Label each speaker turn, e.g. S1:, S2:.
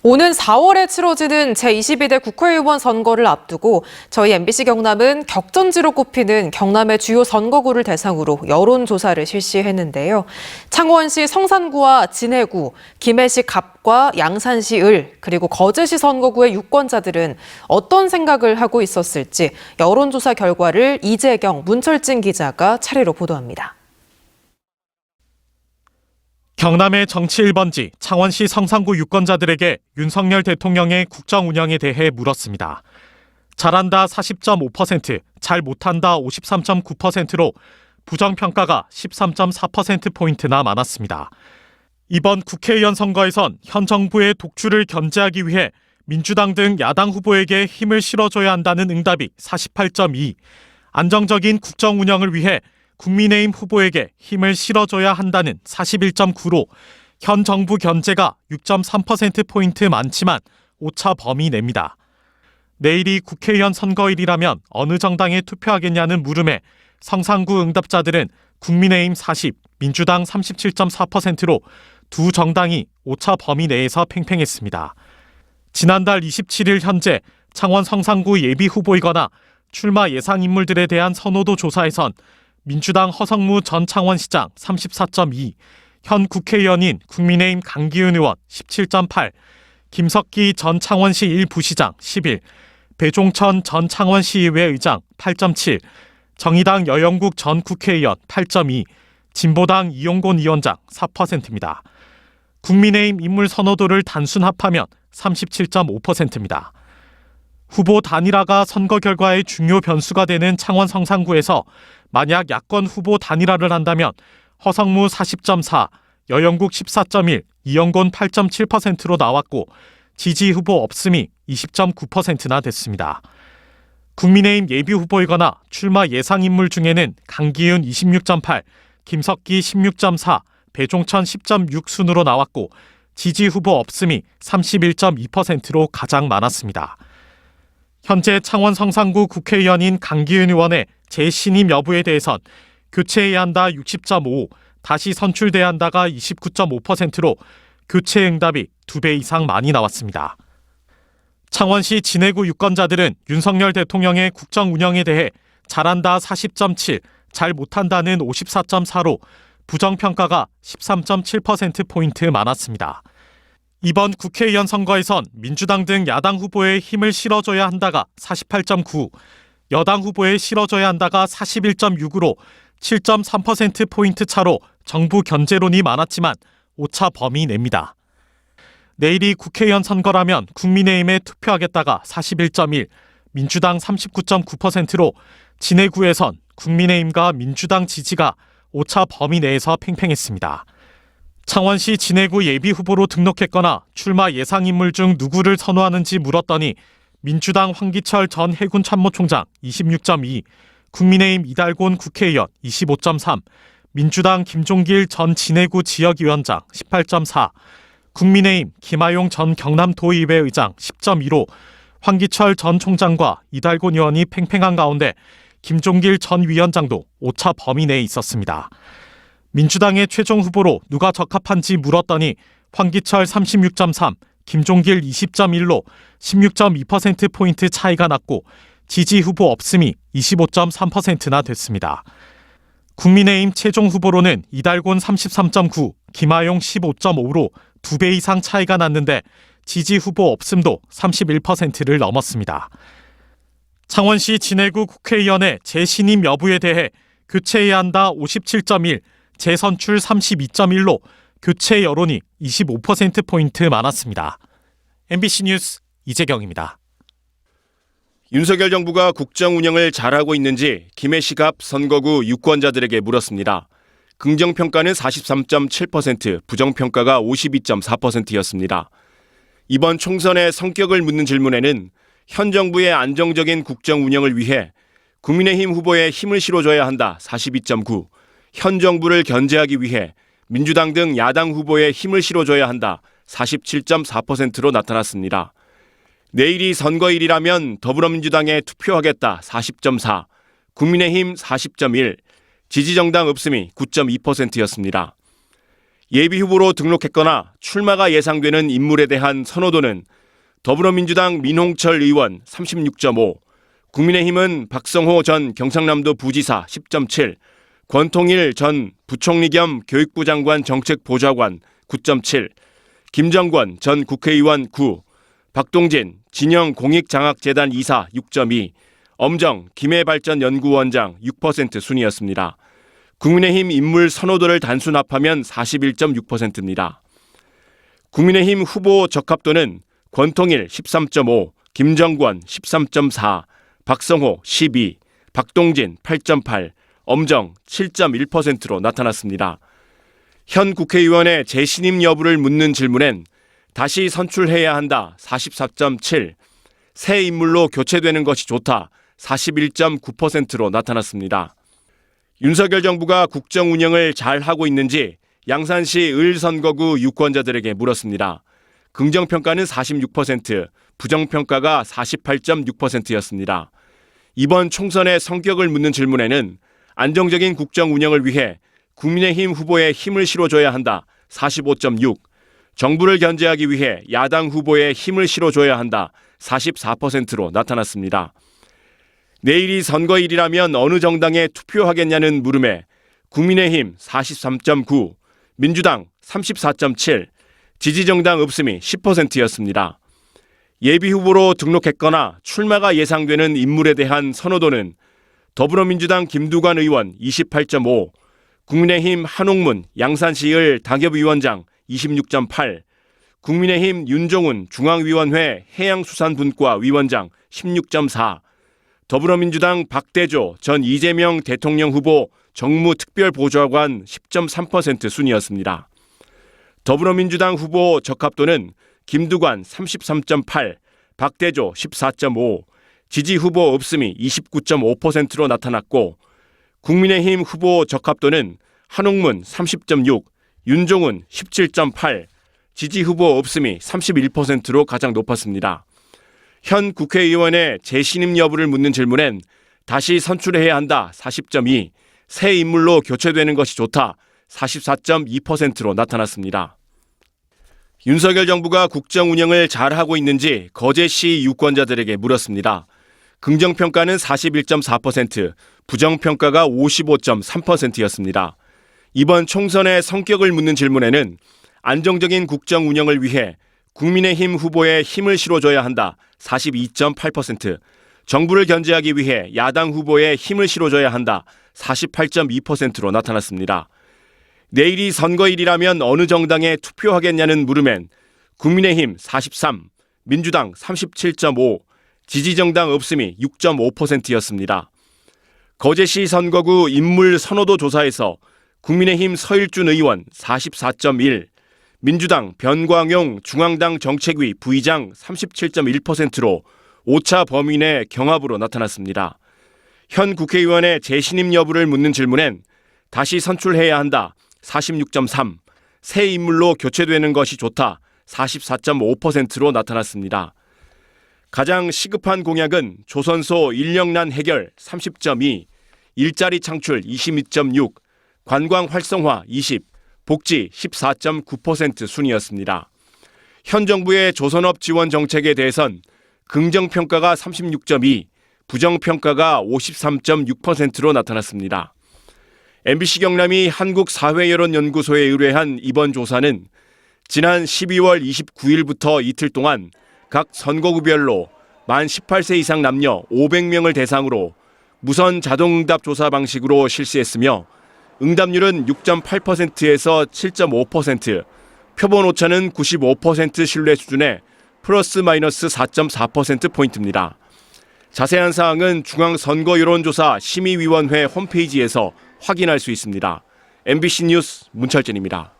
S1: 오는 4월에 치러지는 제22대 국회의원 선거를 앞두고 저희 MBC 경남은 격전지로 꼽히는 경남의 주요 선거구를 대상으로 여론조사를 실시했는데요. 창원시 성산구와 진해구, 김해시 갑과 양산시 을, 그리고 거제시 선거구의 유권자들은 어떤 생각을 하고 있었을지 여론조사 결과를 이재경, 문철진 기자가 차례로 보도합니다.
S2: 경남의 정치 1번지 창원시 성산구 유권자들에게 윤석열 대통령의 국정 운영에 대해 물었습니다. 잘한다 40.5%, 잘 못한다 53.9%로 부정평가가 13.4%포인트나 많았습니다. 이번 국회의원 선거에선 현 정부의 독주를 견제하기 위해 민주당 등 야당 후보에게 힘을 실어줘야 한다는 응답이 48.2, 안정적인 국정 운영을 위해 국민의힘 후보에게 힘을 실어줘야 한다는 41.9로 현 정부 견제가 6.3%포인트 많지만 오차 범위 내입니다. 내일이 국회의원 선거일이라면 어느 정당에 투표하겠냐는 물음에 성산구 응답자들은 국민의힘 40, 민주당 37.4%로 두 정당이 오차 범위 내에서 팽팽했습니다. 지난달 27일 현재 창원 성산구 예비 후보이거나 출마 예상 인물들에 대한 선호도 조사에선 민주당 허성무 전 창원시장 34.2, 현 국회의원인 국민의힘 강기훈 의원 17.8, 김석기 전 창원시 1부시장 11, 배종천 전 창원시의회 의장 8.7, 정의당 여영국 전 국회의원 8.2, 진보당 이용곤 위원장 4%입니다. 국민의힘 인물 선호도를 단순 합하면 37.5%입니다. 후보 단일화가 선거 결과의 중요 변수가 되는 창원 성산구에서 만약 야권 후보 단일화를 한다면 허성무 40.4, 여영국 14.1, 이용곤 8.7%로 나왔고 지지 후보 없음이 20.9%나 됐습니다. 국민의힘 예비 후보이거나 출마 예상 인물 중에는 강기훈 26.8, 김석기 16.4, 배종천 10.6 순으로 나왔고 지지 후보 없음이 31.2%로 가장 많았습니다. 현재 창원 성산구 국회의원인 강기훈 의원의 재신임 여부에 대해선 교체해야 한다 60.5, 다시 선출돼야 한다가 29.5%로 교체 응답이 2배 이상 많이 나왔습니다. 창원시 진해구 유권자들은 윤석열 대통령의 국정 운영에 대해 잘한다 40.7, 잘 못한다는 54.4로 부정평가가 13.7%포인트 많았습니다. 이번 국회의원 선거에선 민주당 등 야당 후보에 힘을 실어줘야 한다가 48.9, 여당 후보에 실어줘야 한다가 41.6으로 7.3%포인트 차로 정부 견제론이 많았지만 오차 범위 내입니다. 내일이 국회의원 선거라면 국민의힘에 투표하겠다가 41.1, 민주당 39.9%로 진해구에선 국민의힘과 민주당 지지가 오차 범위 내에서 팽팽했습니다. 창원시 진해구 예비 후보로 등록했거나 출마 예상 인물 중 누구를 선호하는지 물었더니 민주당 황기철 전 해군 참모총장 26.2, 국민의힘 이달곤 국회의원 25.3, 민주당 김종길 전 진해구 지역위원장 18.4, 국민의힘 김하용 전 경남도의회 의장 10.2로 황기철 전 총장과 이달곤 의원이 팽팽한 가운데 김종길 전 위원장도 오차 범위 내에 있었습니다. 민주당의 최종 후보로 누가 적합한지 물었더니 황기철 36.3, 김종길 20.1로 16.2%포인트 차이가 났고 지지 후보 없음이 25.3%나 됐습니다. 국민의힘 최종 후보로는 이달곤 33.9, 김하용 15.5로 2배 이상 차이가 났는데 지지 후보 없음도 31%를 넘었습니다. 창원시 진해구 국회의원의 재신임 여부에 대해 교체해야 한다 57.1, 재선출 32.1로 교체 여론이 25%포인트 많았습니다. MBC 뉴스 이재경입니다.
S3: 윤석열 정부가 국정 운영을 잘하고 있는지 김해시갑 선거구 유권자들에게 물었습니다. 긍정평가는 43.7%, 부정평가가 52.4%였습니다. 이번 총선의 성격을 묻는 질문에는 현 정부의 안정적인 국정 운영을 위해 국민의힘 후보에 힘을 실어줘야 한다 42.9, 현 정부를 견제하기 위해 민주당 등 야당 후보에 힘을 실어줘야 한다 47.4%로 나타났습니다. 내일이 선거일이라면 더불어민주당에 투표하겠다 40.4, 국민의힘 40.1, 지지정당 없음이 9.2%였습니다. 예비후보로 등록했거나 출마가 예상되는 인물에 대한 선호도는 더불어민주당 민홍철 의원 36.5, 국민의힘은 박성호 전 경상남도 부지사 10.7, 권통일 전 부총리 겸 교육부 장관 정책보좌관 9.7, 김정권 전 국회의원 9, 박동진 진영공익장학재단 이사 6.2, 엄정 김해발전연구원장 6% 순이었습니다. 국민의힘 인물 선호도를 단순합하면 41.6%입니다. 국민의힘 후보 적합도는 권통일 13.5, 김정권 13.4, 박성호 12, 박동진 8.8, 엄정 7.1%로 나타났습니다. 현 국회의원의 재신임 여부를 묻는 질문엔 다시 선출해야 한다 44.7, 새 인물로 교체되는 것이 좋다 41.9%로 나타났습니다. 윤석열 정부가 국정 운영을 잘 하고 있는지 양산시 을 선거구 유권자들에게 물었습니다. 긍정평가는 46%, 부정평가가 48.6%였습니다. 이번 총선의 성격을 묻는 질문에는 안정적인 국정 운영을 위해 국민의힘 후보에 힘을 실어줘야 한다 45.6, 정부를 견제하기 위해 야당 후보에 힘을 실어줘야 한다 44%로 나타났습니다. 내일이 선거일이라면 어느 정당에 투표하겠냐는 물음에 국민의힘 43.9, 민주당 34.7, 지지정당 없음이 10%였습니다. 예비후보로 등록했거나 출마가 예상되는 인물에 대한 선호도는 더불어민주당 김두관 의원 28.5, 국민의힘 한옥문 양산시을 당협위원장 26.8, 국민의힘 윤종훈 중앙위원회 해양수산분과 위원장 16.4, 더불어민주당 박대조 전 이재명 대통령 후보 정무특별보좌관 10.3% 순이었습니다. 더불어민주당 후보 적합도는 김두관 33.8, 박대조 14.5, 지지 후보 없음이 29.5%로 나타났고 국민의힘 후보 적합도는 한옥문 30.6, 윤종훈 17.8, 지지 후보 없음이 31%로 가장 높았습니다. 현 국회의원의 재신임 여부를 묻는 질문엔 다시 선출해야 한다 40.2, 새 인물로 교체되는 것이 좋다 44.2%로 나타났습니다. 윤석열 정부가 국정 운영을 잘하고 있는지 거제시 유권자들에게 물었습니다. 긍정평가는 41.4%, 부정평가가 55.3%였습니다. 이번 총선의 성격을 묻는 질문에는 안정적인 국정 운영을 위해 국민의힘 후보에 힘을 실어줘야 한다 42.8%, 정부를 견제하기 위해 야당 후보에 힘을 실어줘야 한다 48.2%로 나타났습니다. 내일이 선거일이라면 어느 정당에 투표하겠냐는 물음엔 국민의힘 43, 민주당 37.5, 지지정당 없음이 6.5%였습니다. 거제시 선거구 인물 선호도 조사에서 국민의힘 서일준 의원 44.1, 민주당 변광용 중앙당 정책위 부의장 37.1%로 오차 범위 내 경합으로 나타났습니다. 현 국회의원의 재신임 여부를 묻는 질문엔 다시 선출해야 한다 46.3, 새 인물로 교체되는 것이 좋다 44.5%로 나타났습니다. 가장 시급한 공약은 조선소 인력난 해결 30.2, 일자리 창출 22.6, 관광 활성화 20, 복지 14.9% 순이었습니다. 현 정부의 조선업 지원 정책에 대해선 긍정평가가 36.2, 부정평가가 53.6%로 나타났습니다. MBC 경남이 한국사회여론연구소에 의뢰한 이번 조사는 지난 12월 29일부터 이틀 동안 각 선거구별로 만 18세 이상 남녀 500명을 대상으로 무선 자동응답 조사 방식으로 실시했으며 응답률은 6.8%에서 7.5%, 표본 오차는 95% 신뢰 수준의 플러스 마이너스 4.4%포인트입니다. 자세한 사항은 중앙선거여론조사 심의위원회 홈페이지에서 확인할 수 있습니다. MBC 뉴스 문철진입니다.